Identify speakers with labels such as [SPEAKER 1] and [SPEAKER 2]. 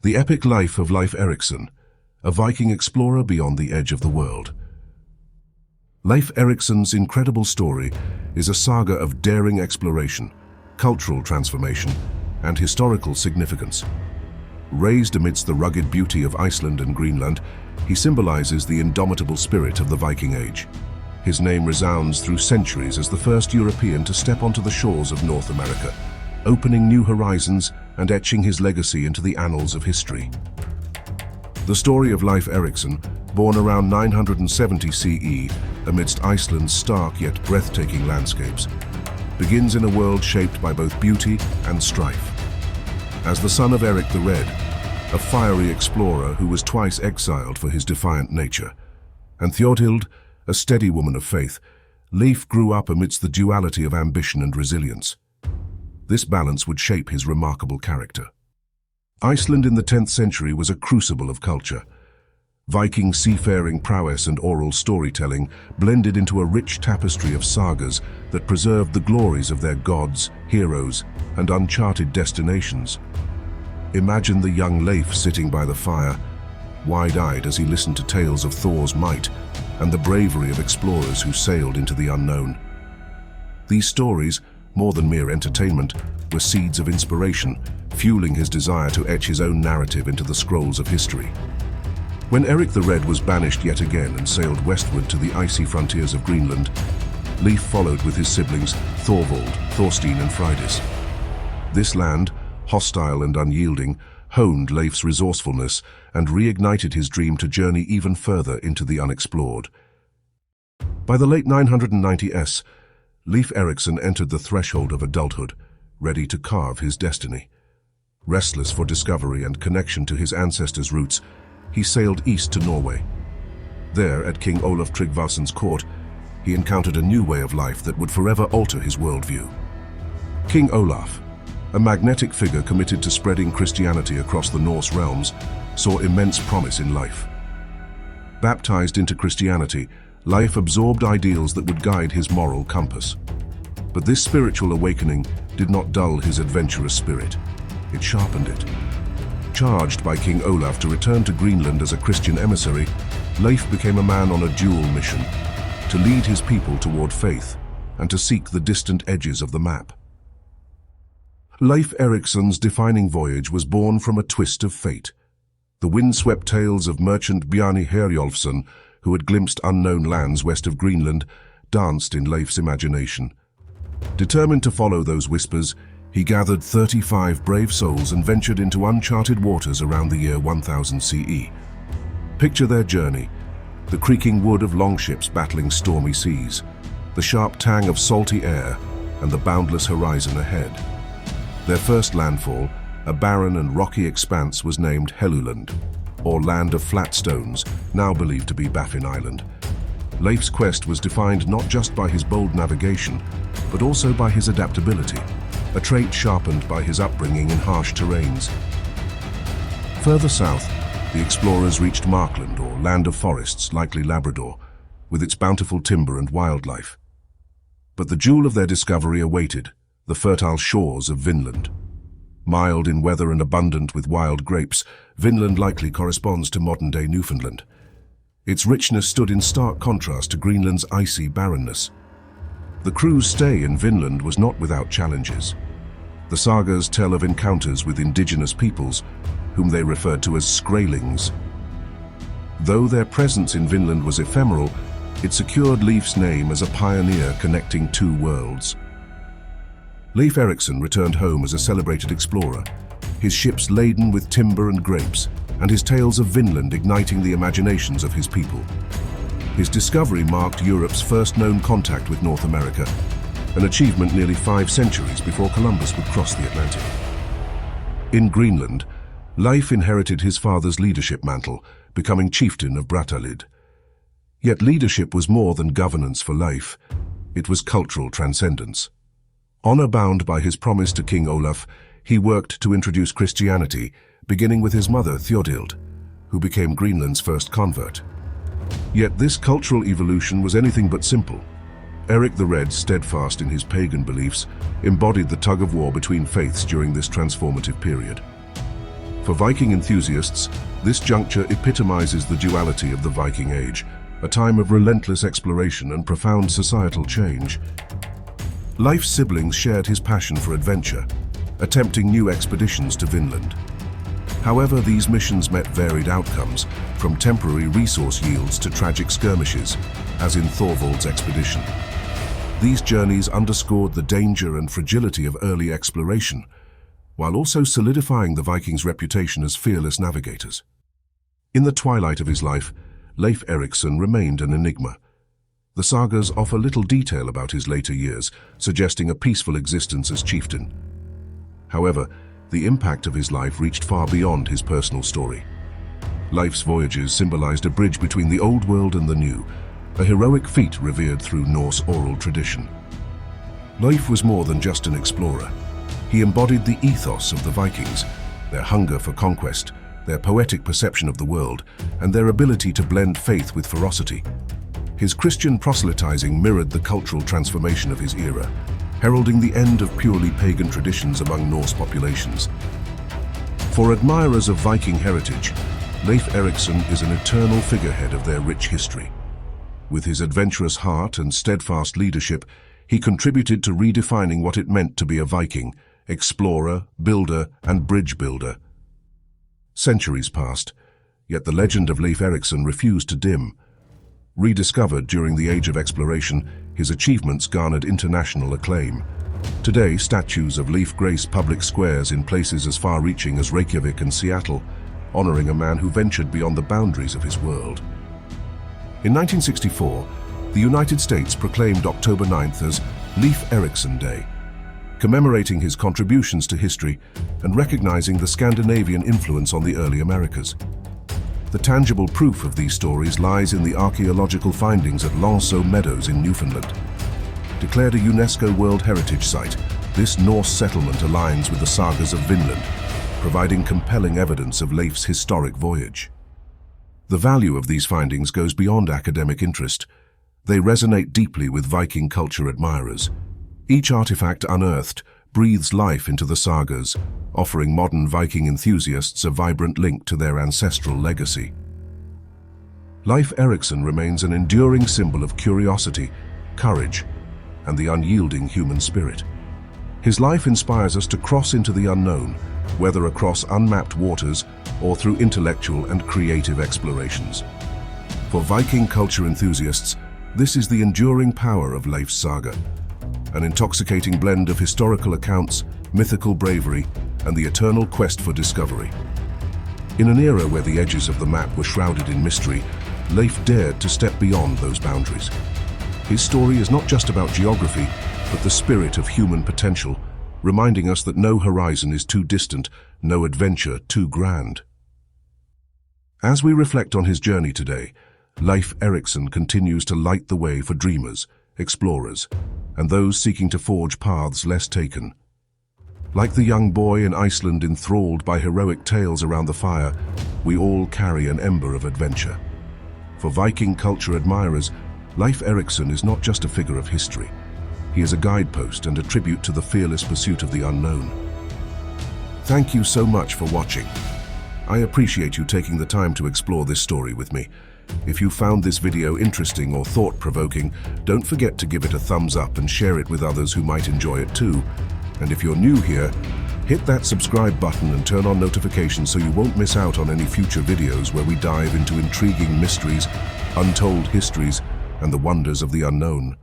[SPEAKER 1] The epic life of Leif Erikson, a Viking explorer beyond the edge of the world. Leif Erikson's incredible story is a saga of daring exploration, cultural transformation, and historical significance. Raised amidst the rugged beauty of Iceland and Greenland, he symbolizes the indomitable spirit of the Viking Age. His name resounds through centuries as the first European to step onto the shores of North America, opening new horizons and etching his legacy into the annals of history. The story of Leif Erikson, born around 970 CE amidst Iceland's stark yet breathtaking landscapes, begins in a world shaped by both beauty and strife. As the son of Eric the Red, a fiery explorer who was twice exiled for his defiant nature, and Thjodhild, a steady woman of faith, Leif grew up amidst the duality of ambition and resilience. This balance would shape his remarkable character. Iceland in the 10th century was a crucible of culture. Viking seafaring prowess and oral storytelling blended into a rich tapestry of sagas that preserved the glories of their gods, heroes, and uncharted destinations. Imagine the young Leif sitting by the fire, wide-eyed as he listened to tales of Thor's might and the bravery of explorers who sailed into the unknown. These stories, more than mere entertainment, were seeds of inspiration, fueling his desire to etch his own narrative into the scrolls of history. When Eric the Red was banished yet again and sailed westward to the icy frontiers of Greenland, Leif followed with his siblings Thorvald, Thorstein and Freydis. This land, hostile and unyielding, honed Leif's resourcefulness and reignited his dream to journey even further into the unexplored. By the late 990s, Leif Erikson entered the threshold of adulthood, ready to carve his destiny. Restless for discovery and connection to his ancestors' roots, he sailed east to Norway. There, at King Olaf Tryggvason's court, he encountered a new way of life that would forever alter his worldview. King Olaf, a magnetic figure committed to spreading Christianity across the Norse realms, saw immense promise in life. Baptized into Christianity, Leif absorbed ideals that would guide his moral compass. But this spiritual awakening did not dull his adventurous spirit. It sharpened it. Charged by King Olaf to return to Greenland as a Christian emissary, Leif became a man on a dual mission: to lead his people toward faith and to seek the distant edges of the map. Leif Eriksson's defining voyage was born from a twist of fate. The windswept tales of merchant Bjarni Herjolfsson, who had glimpsed unknown lands west of Greenland, danced in Leif's imagination. Determined to follow those whispers, he gathered 35 brave souls and ventured into uncharted waters around the year 1000 CE. Picture their journey: the creaking wood of longships battling stormy seas, the sharp tang of salty air, and the boundless horizon ahead. Their first landfall, a barren and rocky expanse, was named Helluland, or Land of Flat Stones, now believed to be Baffin Island. Leif's quest was defined not just by his bold navigation, but also by his adaptability, a trait sharpened by his upbringing in harsh terrains. Further south, the explorers reached Markland, or Land of Forests, likely Labrador, with its bountiful timber and wildlife. But the jewel of their discovery awaited: the fertile shores of Vinland. Mild in weather and abundant with wild grapes, Vinland likely corresponds to modern-day Newfoundland. Its richness stood in stark contrast to Greenland's icy barrenness. The crew's stay in Vinland was not without challenges. The sagas tell of encounters with indigenous peoples, whom they referred to as Skraelings. Though their presence in Vinland was ephemeral, it secured Leif's name as a pioneer connecting two worlds. Leif Erikson returned home as a celebrated explorer, his ships laden with timber and grapes, and his tales of Vinland igniting the imaginations of his people. His discovery marked Europe's first known contact with North America, an achievement nearly 5 centuries before Columbus would cross the Atlantic. In Greenland, Leif inherited his father's leadership mantle, becoming chieftain of Brattahlid. Yet leadership was more than governance for Leif. It was cultural transcendence. Honor-bound by his promise to King Olaf, he worked to introduce Christianity, beginning with his mother Thjodhild, who became Greenland's first convert. Yet this cultural evolution was anything but simple. Eric the Red, steadfast in his pagan beliefs, embodied the tug-of-war between faiths during this transformative period. For Viking enthusiasts, this juncture epitomizes the duality of the Viking Age, a time of relentless exploration and profound societal change. Leif's siblings shared his passion for adventure, attempting new expeditions to Vinland. However, these missions met varied outcomes, from temporary resource yields to tragic skirmishes, as in Thorvald's expedition. These journeys underscored the danger and fragility of early exploration, while also solidifying the Vikings' reputation as fearless navigators. In the twilight of his life, Leif Erikson remained an enigma. The sagas offer little detail about his later years, suggesting a peaceful existence as chieftain. However, the impact of his life reached far beyond his personal story. Leif's voyages symbolized a bridge between the old world and the new, a heroic feat revered through Norse oral tradition. Leif was more than just an explorer. He embodied the ethos of the Vikings, their hunger for conquest, their poetic perception of the world, and their ability to blend faith with ferocity. His Christian proselytizing mirrored the cultural transformation of his era, heralding the end of purely pagan traditions among Norse populations. For admirers of Viking heritage, Leif Erikson is an eternal figurehead of their rich history. With his adventurous heart and steadfast leadership, he contributed to redefining what it meant to be a Viking, explorer, builder, and bridge builder. Centuries passed, yet the legend of Leif Erikson refused to dim. Rediscovered during the Age of Exploration, his achievements garnered international acclaim. Today, statues of Leif grace public squares in places as far-reaching as Reykjavik and Seattle, honoring a man who ventured beyond the boundaries of his world. In 1964, the United States proclaimed October 9th as Leif Erikson Day, commemorating his contributions to history and recognizing the Scandinavian influence on the early Americas. The tangible proof of these stories lies in the archaeological findings at Lanceau Meadows in Newfoundland. Declared a UNESCO World Heritage Site, this Norse settlement aligns with the sagas of Vinland, providing compelling evidence of Leif's historic voyage. The value of these findings goes beyond academic interest. They resonate deeply with Viking culture admirers. Each artifact unearthed breathes life into the sagas, offering modern Viking enthusiasts a vibrant link to their ancestral legacy. Leif Erikson remains an enduring symbol of curiosity, courage, and the unyielding human spirit. His life inspires us to cross into the unknown, whether across unmapped waters or through intellectual and creative explorations. For Viking culture enthusiasts, this is the enduring power of Leif's saga, an intoxicating blend of historical accounts, mythical bravery, and the eternal quest for discovery. In an era where the edges of the map were shrouded in mystery, Leif dared to step beyond those boundaries. His story is not just about geography, but the spirit of human potential, reminding us that no horizon is too distant, no adventure too grand. As we reflect on his journey today, Leif Erikson continues to light the way for dreamers, explorers, and those seeking to forge paths less taken. Like the young boy in Iceland enthralled by heroic tales around the fire, we all carry an ember of adventure. For Viking culture admirers, Leif Erikson is not just a figure of history. He is a guidepost and a tribute to the fearless pursuit of the unknown. Thank you so much for watching. I appreciate you taking the time to explore this story with me. If you found this video interesting or thought-provoking, don't forget to give it a thumbs up and share it with others who might enjoy it too. And if you're new here, hit that subscribe button and turn on notifications so you won't miss out on any future videos where we dive into intriguing mysteries, untold histories, and the wonders of the unknown.